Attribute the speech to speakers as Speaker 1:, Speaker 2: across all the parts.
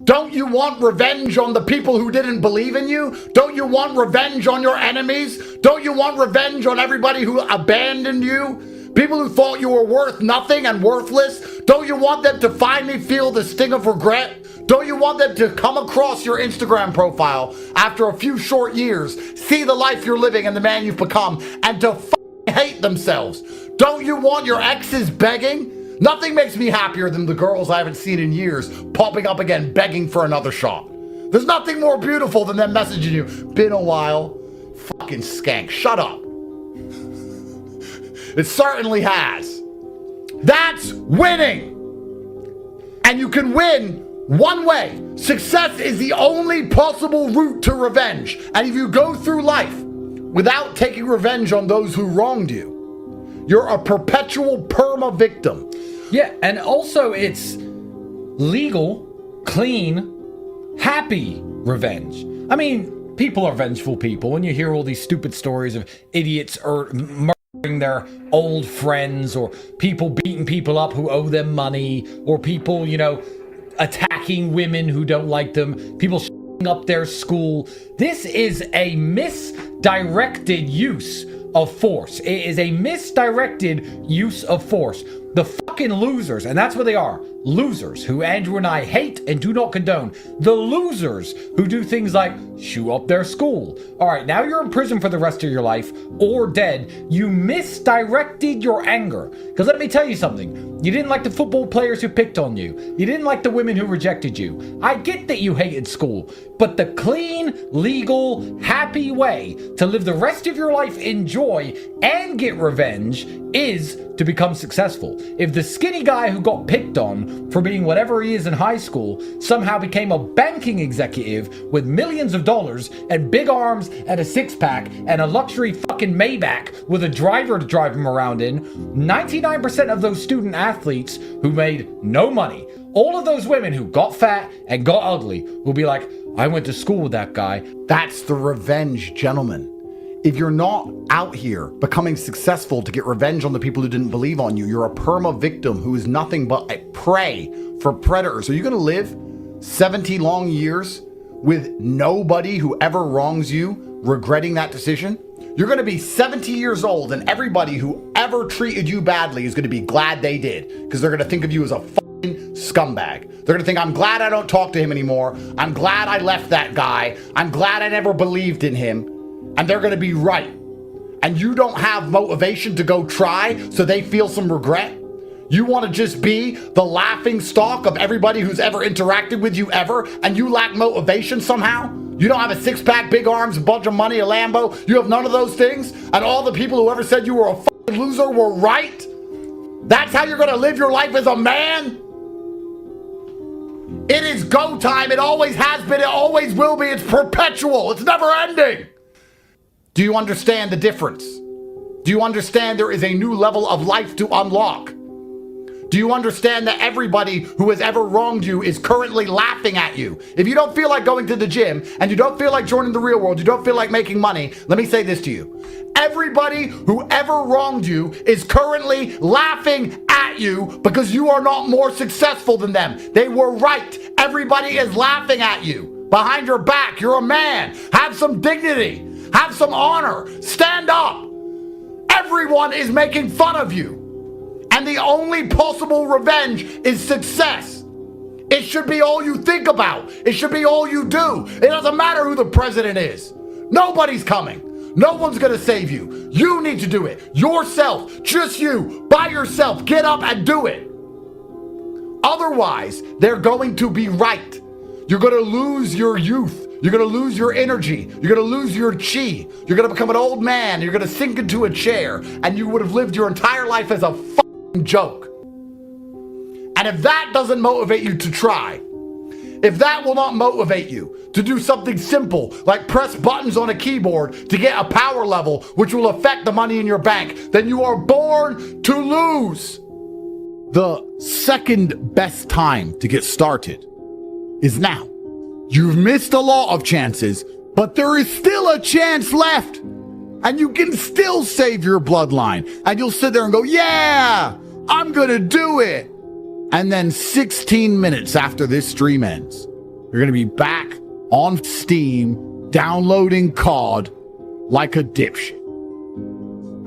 Speaker 1: Don't you want revenge on the people who didn't believe in you? Don't you want revenge on your enemies? Don't you want revenge on everybody who abandoned you? People who thought you were worth nothing and worthless? Don't you want them to finally feel the sting of regret? Don't you want them to come across your Instagram profile after a few short years, see the life you're living and the man you've become, and to hate themselves? Don't you want your exes begging? Nothing makes me happier than the girls I haven't seen in years popping up again begging for another shot. There's nothing more beautiful than them messaging you. Been a while. Fucking skank. Shut up. It certainly has. That's winning. And you can win one way. Success is the only possible route to revenge. And if you go through life without taking revenge on those who wronged you, you're a perpetual perma-victim.
Speaker 2: Yeah, and also it's legal, clean, happy revenge. I mean, people are vengeful people, and you hear all these stupid stories of idiots or murdering their old friends, or people beating people up who owe them money, or people, attacking women who don't like them, people shutting up their school. This is a misdirected use of force. It is a misdirected use of force. The fucking losers, and that's what they are, losers who Andrew and I hate and do not condone. The losers who do things like shoot up their school. All right, now you're in prison for the rest of your life or dead. You misdirected your anger. Because let me tell you something. You didn't like the football players who picked on you. You didn't like the women who rejected you. I get that you hated school, but the clean, legal, happy way to live the rest of your life in joy and get revenge is to become successful. If the skinny guy who got picked on for being whatever he is in high school somehow became a banking executive with millions of dollars and big arms and a six-pack and a luxury fucking Maybach with a driver to drive him around in, 99% of those student athletes who made no money, all of those women who got fat and got ugly, will be like, I went to school with that guy.
Speaker 1: That's the revenge, gentlemen. If you're not out here becoming successful to get revenge on the people who didn't believe on you, you're a perma-victim who is nothing but a prey for predators. Are you going to live 70 long years with nobody who ever wrongs you regretting that decision? You're going to be 70 years old and everybody who ever treated you badly is going to be glad they did, because they're going to think of you as a fucking scumbag. They're going to think, I'm glad I don't talk to him anymore. I'm glad I left that guy. I'm glad I never believed in him. And they're going to be right. And you don't have motivation to go try, so they feel some regret. You want to just be the laughing stock of everybody who's ever interacted with you ever, and you lack motivation somehow? You don't have a six-pack, big arms, a bunch of money, a Lambo. You have none of those things, and all the people who ever said you were a fucking loser were right? That's how you're going to live your life as a man? It is go time. It always has been. It always will be. It's perpetual. It's never ending. Do you understand the difference? Do you understand there is a new level of life to unlock? Do you understand that everybody who has ever wronged you is currently laughing at you? If you don't feel like going to the gym and you don't feel like joining the real world, you don't feel like making money, let me say this to you. Everybody who ever wronged you is currently laughing at you because you are not more successful than them. They were right. Everybody is laughing at you. Behind your back, you're a man. Have some dignity. Have some honor. Stand up. Everyone is making fun of you. And the only possible revenge is success. It should be all you think about. It should be all you do. It doesn't matter who the president is. Nobody's coming. No one's going to save you. You need to do it. Yourself. Just you. By yourself. Get up and do it. Otherwise, they're going to be right. You're going to lose your youth. You're going to lose your energy. You're going to lose your chi. You're going to become an old man. You're going to sink into a chair. And you would have lived your entire life as a fucking joke. And if that doesn't motivate you to try, if that will not motivate you to do something simple like press buttons on a keyboard to get a power level which will affect the money in your bank, then you are born to lose. The second best time to get started is now. You've missed a lot of chances, but there is still a chance left. And you can still save your bloodline. And you'll sit there and go, yeah, I'm going to do it. And then 16 minutes after this stream ends, you're going to be back on Steam, downloading COD like a dipshit.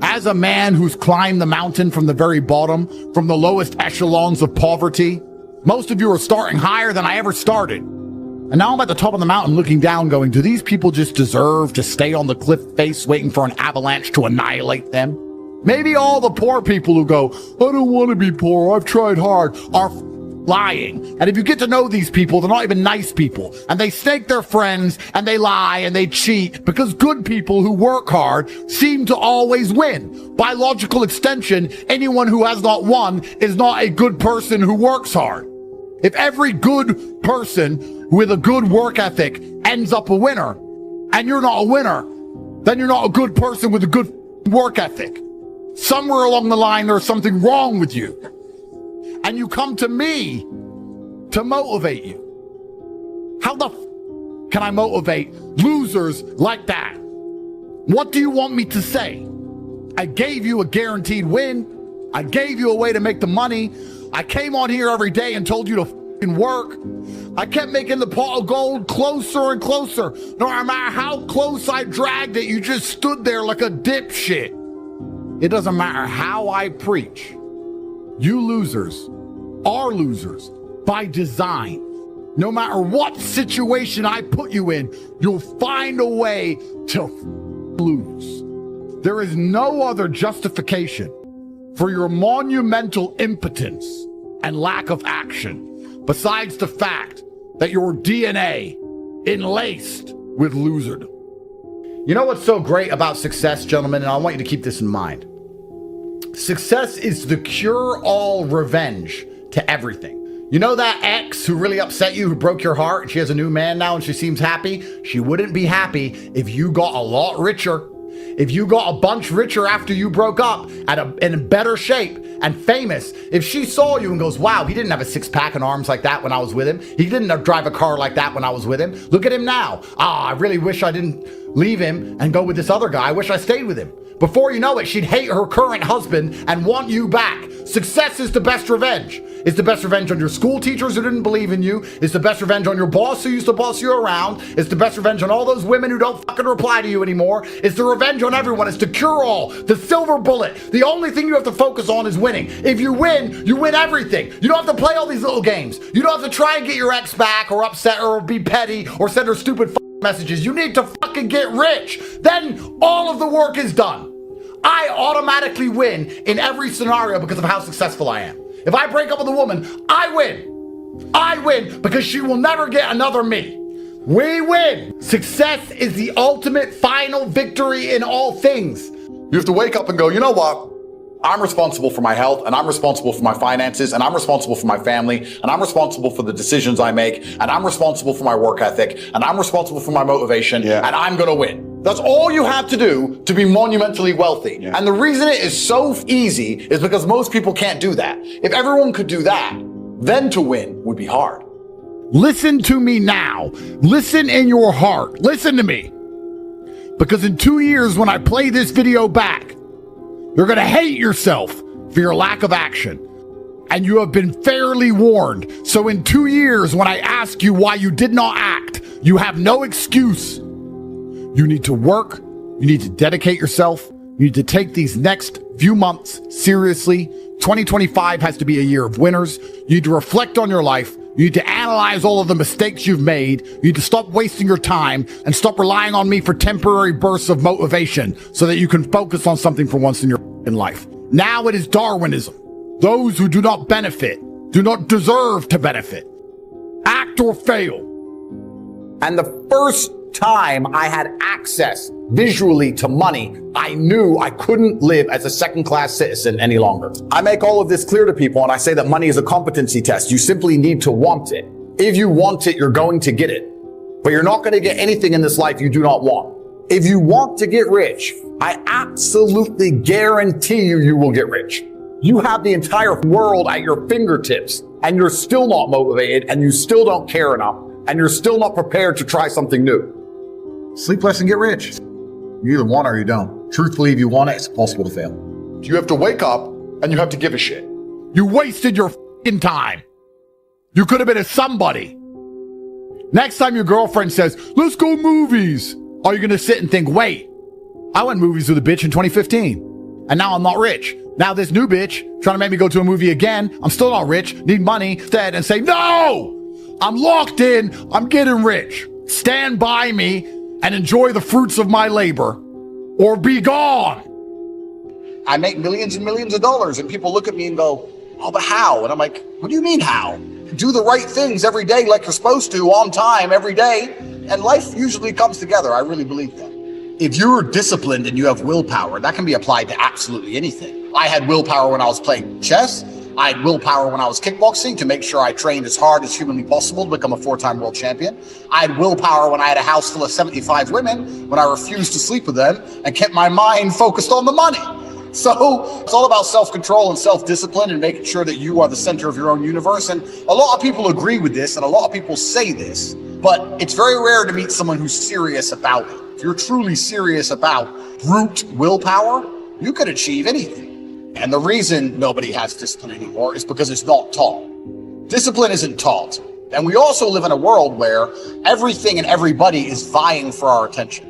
Speaker 1: As a man who's climbed the mountain from the very bottom, from the lowest echelons of poverty, most of you are starting higher than I ever started. And now I'm at the top of the mountain looking down going, do these people just deserve to stay on the cliff face waiting for an avalanche to annihilate them? Maybe all the poor people who go, I don't want to be poor, I've tried hard, are lying. And if you get to know these people, they're not even nice people. And they snake their friends, and they lie, and they cheat, because good people who work hard seem to always win. By logical extension, anyone who has not won is not a good person who works hard. If every good person with a good work ethic ends up a winner, and you're not a winner, then you're not a good person with a good work ethic. Somewhere along the line, there's something wrong with you. And you come to me to motivate you. How the can I motivate losers like that? What do you want me to say? I gave you a guaranteed win. I gave you a way to make the money. I came on here every day and told you to work. I kept making the pot of gold closer and closer. No matter how close I dragged it, you just stood there like a dipshit. It doesn't matter how I preach. You losers are losers by design. No matter what situation I put you in, you'll find a way to lose. There is no other justification for your monumental impotence and lack of action besides the fact that your DNA enlaced with loserdom. You know what's so great about success, gentlemen, and I want you to keep this in mind. Success is the cure-all revenge to everything. You know that ex who really upset you, who broke your heart, and she has a new man now and she seems happy? She wouldn't be happy if you got a lot richer. If you got a bunch richer after you broke up, in better shape and famous, if she saw you and goes, wow, he didn't have a six-pack and arms like that when I was with him. He didn't drive a car like that when I was with him. Look at him now. I really wish I didn't leave him and go with this other guy. I wish I stayed with him. Before you know it, she'd hate her current husband and want you back. Success is the best revenge. It's the best revenge on your school teachers who didn't believe in you. It's the best revenge on your boss who used to boss you around. It's the best revenge on all those women who don't fucking reply to you anymore. It's the revenge on everyone. It's the cure-all, the silver bullet. The only thing you have to focus on is winning. If you win everything. You don't have to play all these little games. You don't have to try and get your ex back or upset her or be petty or send her stupid messages. You need to fucking get rich. Then all of the work is done. I automatically win in every scenario because of how successful I am. If I break up with a woman, I win. I win because she will never get another me. We win. Success is the ultimate final victory in all things. You have to wake up and go, you know what? I'm responsible for my health, and I'm responsible for my finances, and I'm responsible for my family, and I'm responsible for the decisions I make, and I'm responsible for my work ethic, and I'm responsible for my motivation, and I'm gonna win. That's all you have to do to be monumentally wealthy. And the reason it is so easy is because most people can't do that. If everyone could do that, then to win would be hard. Listen to me now. Listen in your heart. Listen to me. Because in 2 years, when I play this video back, you're going to hate yourself for your lack of action. And you have been fairly warned. So in 2 years, when I ask you why you did not act, you have no excuse. You need to work. You need to dedicate yourself. You need to take these next few months seriously. 2025 has to be a year of winners. You need to reflect on your life. You need to analyze all of the mistakes you've made. You need to stop wasting your time and stop relying on me for temporary bursts of motivation so that you can focus on something for once in your life. Now it is Darwinism. Those who do not benefit do not deserve to benefit. Act or fail. And the first time I had access visually to money, I knew I couldn't live as a second-class citizen any longer. I make all of this clear to people, and I say that money is a competency test. You simply need to want it. If you want it, you're going to get it. But you're not going to get anything in this life you do not want. If you want to get rich, I absolutely guarantee you will get rich. You have the entire world at your fingertips, and you're still not motivated, and you still don't care enough, and you're still not prepared to try something new. Sleep less and get rich. You either want it or you don't. Truthfully, if you want it, it's possible to fail. You have to wake up and you have to give a shit. You wasted your f***ing time. You could have been a somebody. Next time your girlfriend says, let's go movies, are you going to sit and think, wait, I went movies with a bitch in 2015 and now I'm not rich. Now this new bitch trying to make me go to a movie again. I'm still not rich, need money instead, and say, no, I'm locked in. I'm getting rich. Stand by me and enjoy the fruits of my labor or be gone.
Speaker 3: I make millions and millions of dollars and people look at me and go, oh, but how? And I'm like, what do you mean how? Do the right things every day like you're supposed to, on time, every day, and life usually comes together. I really believe that. If you're disciplined and you have willpower, that can be applied to absolutely anything. I had willpower when I was playing chess. I had willpower when I was kickboxing to make sure I trained as hard as humanly possible to become a 4-time world champion. I had willpower when I had a house full of 75 women, when I refused to sleep with them and kept my mind focused on the money. So it's all about self-control and self-discipline and making sure that you are the center of your own universe. And a lot of people agree with this and a lot of people say this, but it's very rare to meet someone who's serious about it. If you're truly serious about brute willpower, you could achieve anything. And the reason nobody has discipline anymore is because it's not taught. Discipline isn't taught. And we also live in a world where everything and everybody is vying for our attention.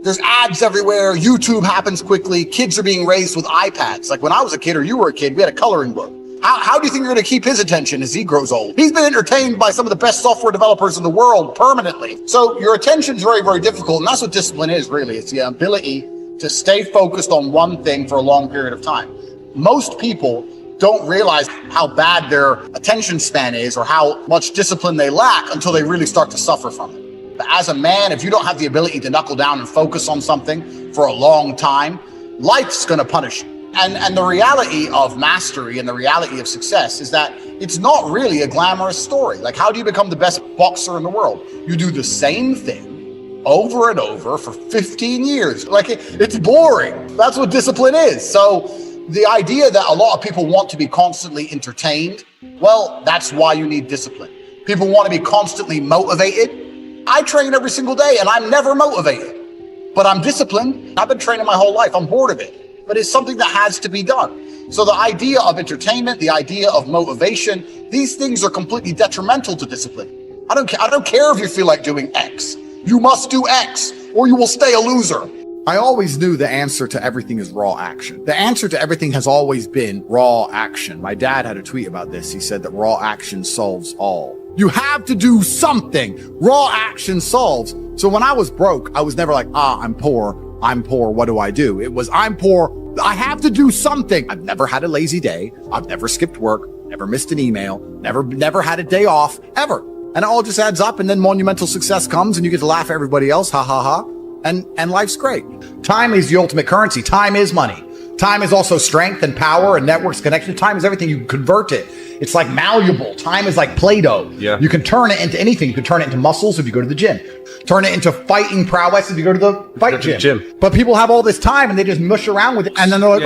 Speaker 3: There's ads everywhere. YouTube happens quickly. Kids are being raised with iPads. Like when I was a kid or you were a kid, we had a coloring book. How do you think you're going to keep his attention as he grows old? He's been entertained by some of the best software developers in the world permanently. So your attention's very, very difficult. And that's what discipline is, really. It's the ability to stay focused on one thing for a long period of time. Most people don't realize how bad their attention span is or how much discipline they lack until they really start to suffer from it. But as a man, if you don't have the ability to knuckle down and focus on something for a long time, life's going to punish you. And the reality of mastery and the reality of success is that it's not really a glamorous story. Like, how do you become the best boxer in the world? You do the same thing over and over for 15 years. Like, it's boring. That's what discipline is. So the idea that a lot of people want to be constantly entertained, well, that's why you need discipline. People want to be constantly motivated. I train every single day and I'm never motivated, but I'm disciplined. I've been training my whole life. I'm bored of it, but it's something that has to be done. So the idea of entertainment, the idea of motivation, these things are completely detrimental to discipline. I don't care if you feel like doing X. You must do X or you will stay a loser.
Speaker 1: I always knew the answer to everything is raw action. The answer to everything has always been raw action. My dad had a tweet about this. He said that raw action solves all. You have to do something. Raw action solves. So when I was broke, I was never like, I'm poor. What do I do? It was, I'm poor. I have to do something. I've never had a lazy day. I've never skipped work, never missed an email, never had a day off, ever. And it all just adds up, and then monumental success comes and you get to laugh at everybody else. Ha ha ha. And life's great. Time is the ultimate currency. Time is money. Time is also strength and power and networks connection. Time is everything. You can convert it. It's like malleable. Time is like Play-Doh.
Speaker 4: Yeah.
Speaker 1: You can turn it into anything. You can turn it into muscles if you go to the gym. Turn it into fighting prowess if you go to the fight gym. But people have all this time and they just mush around with it. And then they're like,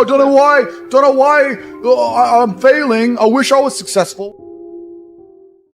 Speaker 1: don't know why I'm failing. I wish I was successful.